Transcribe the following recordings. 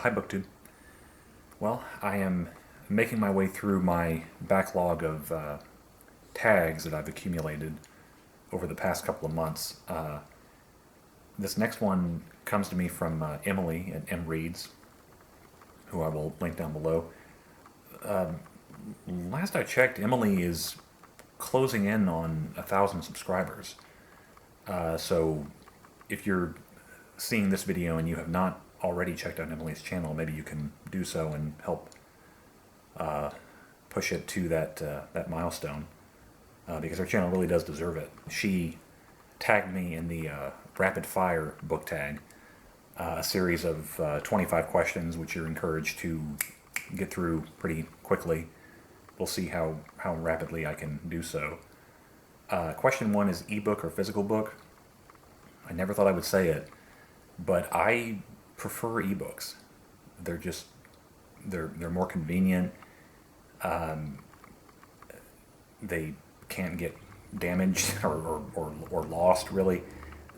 Hi, BookTube. Well, I am making my way through my backlog of tags that I've accumulated over the past couple of months. This next one comes to me from Emily at M Reads, who I will link down below. Last I checked, Emily is closing in on 1,000 subscribers. So if you're seeing this video and you have not already checked out Emily's channel, maybe you can do so and help push it to that milestone, because her channel really does deserve it. She tagged me in the rapid fire book tag, a series of 25 questions, which you're encouraged to get through pretty quickly. We'll see how rapidly I can do so. Question one is ebook or physical book. I never thought I would say it, but I prefer ebooks. They're more convenient. They can't get damaged or lost, really.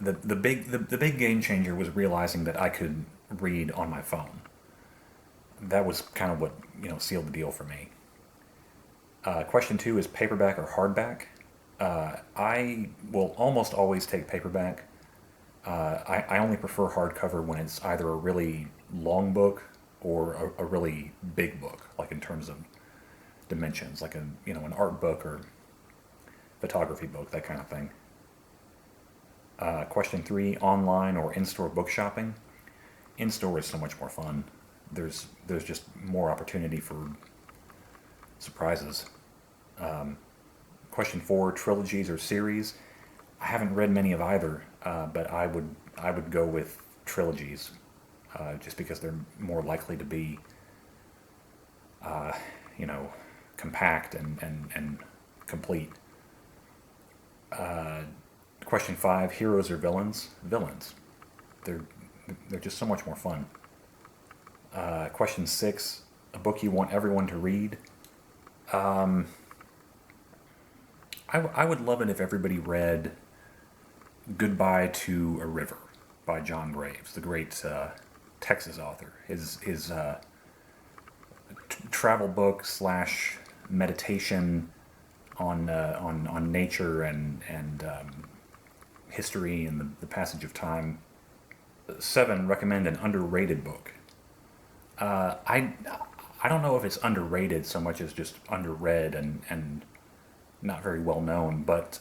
The big game changer was realizing that I could read on my phone. That was kind of what sealed the deal for me. Question two is paperback or hardback. I will almost always take paperback. I only prefer hardcover when it's either a really long book or a really big book, like in terms of dimensions, like an art book or photography book, that kind of thing. Question three, online or in-store book shopping. In-store is so much more fun. There's just more opportunity for surprises. Question four, trilogies or series. I haven't read many of either, but I would go with trilogies, just because they're more likely to be, compact and complete. Question five, heroes or villains? Villains. They're just so much more fun. Question six, a book you want everyone to read. I would love it if everybody read Goodbye to a River by John Graves, the great Texas author. His travel book slash meditation on nature and history and the passage of time. Seven, recommend an underrated book. I don't know if it's underrated so much as just underread and not very well known, but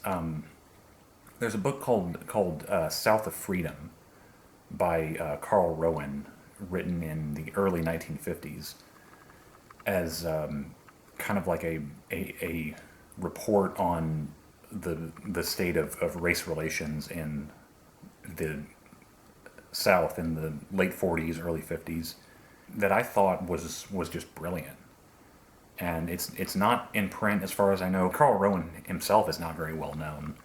there's a book called South of Freedom by Carl Rowan, written in the early 1950s, as kind of like a report on the state of race relations in the South in the late 40s, early 50s, that I thought was just brilliant. And it's not in print as far as I know. Carl Rowan himself is not very well known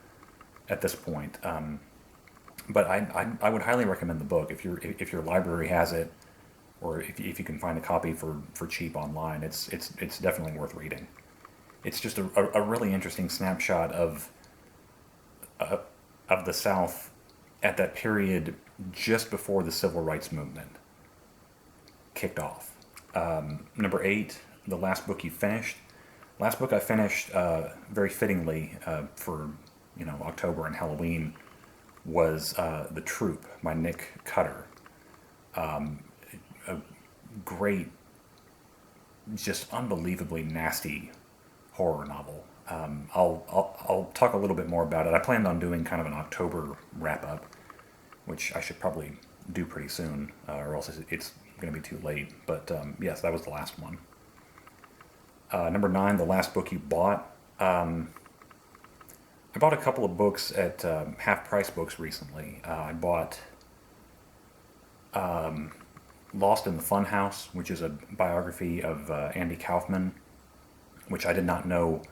at this point. But I would highly recommend the book if your library has it, or if you can find a copy for cheap online. It's definitely worth reading. It's just a really interesting snapshot of the South at that period just before the Civil Rights Movement kicked off. Number eight, the last book you finished. Last book I finished, very fittingly for October and Halloween, was The Troop by Nick Cutter. A great, just unbelievably nasty horror novel. I'll talk a little bit more about it. I planned on doing kind of an October wrap up, which I should probably do pretty soon, or else it's going to be too late. But yes, that was the last one. Number nine, the last book you bought. I bought a couple of books at Half Price Books recently. I bought Lost in the Funhouse, which is a biography of Andy Kaufman, which I did not know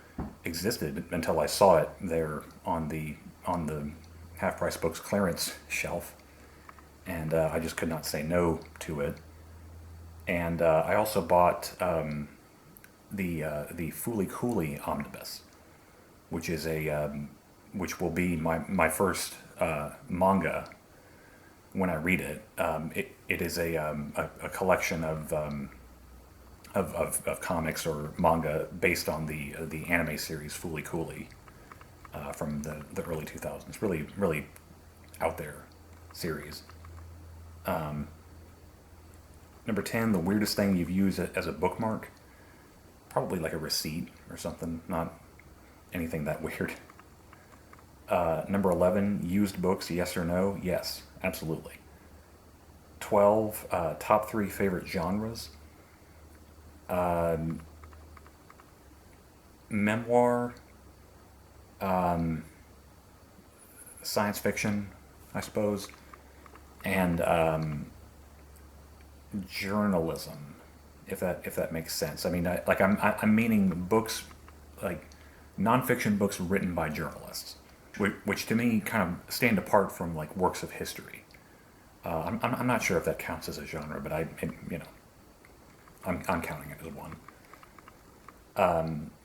existed until I saw it there on the Half Price Books clearance shelf, and I just could not say no to it. And I also bought the Fooly Cooley omnibus, which is which will be my first manga when I read it. It is a collection of comics or manga based on the anime series Fooly Cooly from the early 2000s. Really, really out there series. Number 10, the weirdest thing you've used as a bookmark. Probably like a receipt or something, not anything that weird. Number 11, used books, yes or no? Yes, absolutely. 12, top 3 favorite genres. Memoir, science fiction, I suppose, and journalism, if that makes sense. I mean, I'm meaning books, like nonfiction books written by journalists, which to me kind of stand apart from like works of history. I'm not sure if that counts as a genre, but I'm counting it as one.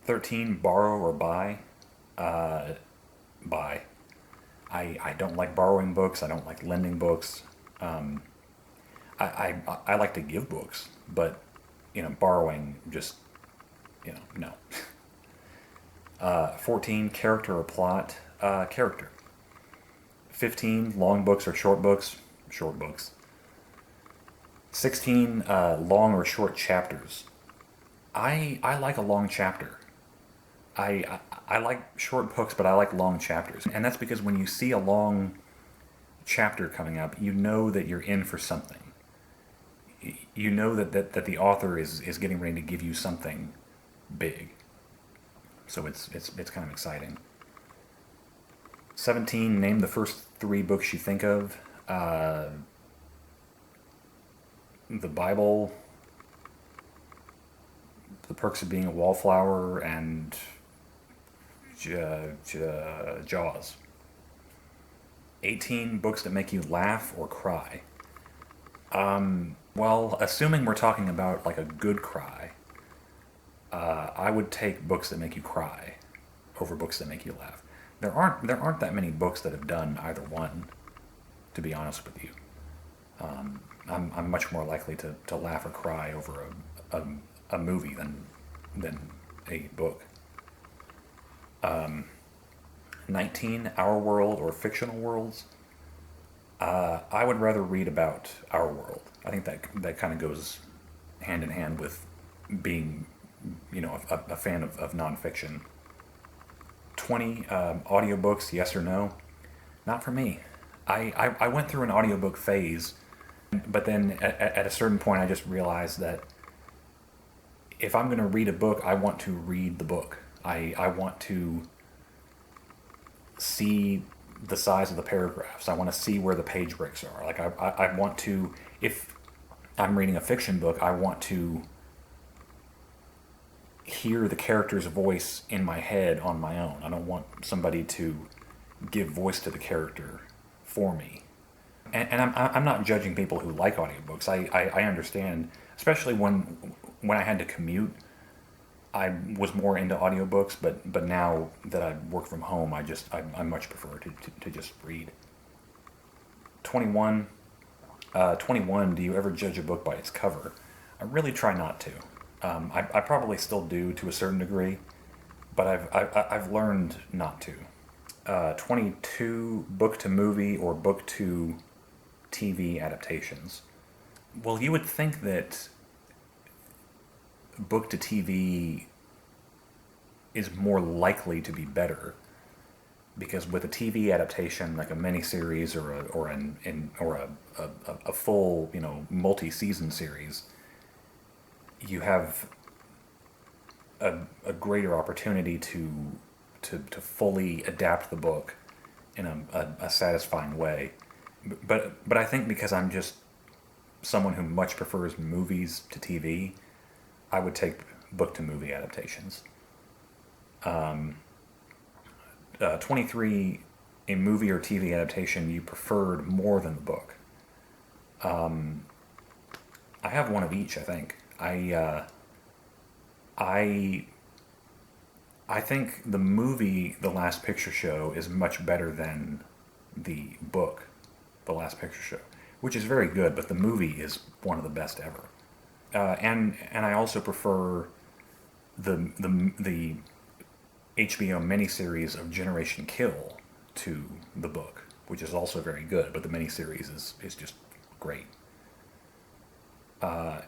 13, borrow or buy. Buy. I don't like borrowing books. I don't like lending books. I like to give books, but borrowing just no. 14, character or plot. Character. 15, long books or short books. Short books. 16, long or short chapters. I like a long chapter. I like short books, but I like long chapters. And that's because when you see a long chapter coming up, you know that you're in for something. You know that the author is getting ready to give you something big. So it's kind of exciting. 17, name the first 3 books you think of. The Bible, The Perks of Being a Wallflower, and Jaws. 18, books that make you laugh or cry. Well, assuming we're talking about like a good cry, I would take books that make you cry over books that make you laugh. There aren't that many books that have done either one, to be honest with you. I'm much more likely to laugh or cry over a movie than a book. 19, Our World or Fictional Worlds. I would rather read about Our World. I think that kind of goes hand in hand with being, a fan of nonfiction. 20, audiobooks, yes or no? Not for me. I went through an audiobook phase, but then at a certain point I just realized that if I'm going to read a book, I want to read the book. I want to see the size of the paragraphs. I want to see where the page breaks are. Like I want to, if I'm reading a fiction book, I want to hear the character's voice in my head on my own. I don't want somebody to give voice to the character for me. And I'm not judging people who like audiobooks. I understand, especially when I had to commute, I was more into audiobooks, but now that I work from home, I much prefer to just read. 21, do you ever judge a book by its cover? I really try not to. I probably still do to a certain degree, but I've learned not to. 22, book to movie or book to TV adaptations. Well, you would think that book to TV is more likely to be better, because with a TV adaptation like a miniseries or a full multi-season series, you have a greater opportunity to fully adapt the book in a satisfying way. But I think because I'm just someone who much prefers movies to TV, I would take book to movie adaptations. 23, a movie or TV adaptation you preferred more than the book. I have one of each, I think. I think the movie The Last Picture Show is much better than the book The Last Picture Show. which is very good, but the movie is one of the best ever. And I also prefer the HBO miniseries of Generation Kill to the book, which is also very good, but the miniseries is just great.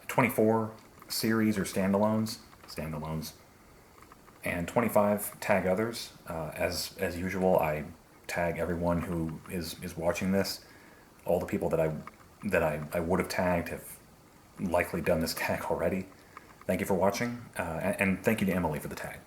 24 series or standalones, and 25 tag others. As usual, I tag everyone who is watching this. All the people that I would have tagged have likely done this tag already. Thank you for watching, and thank you to Emily for the tag.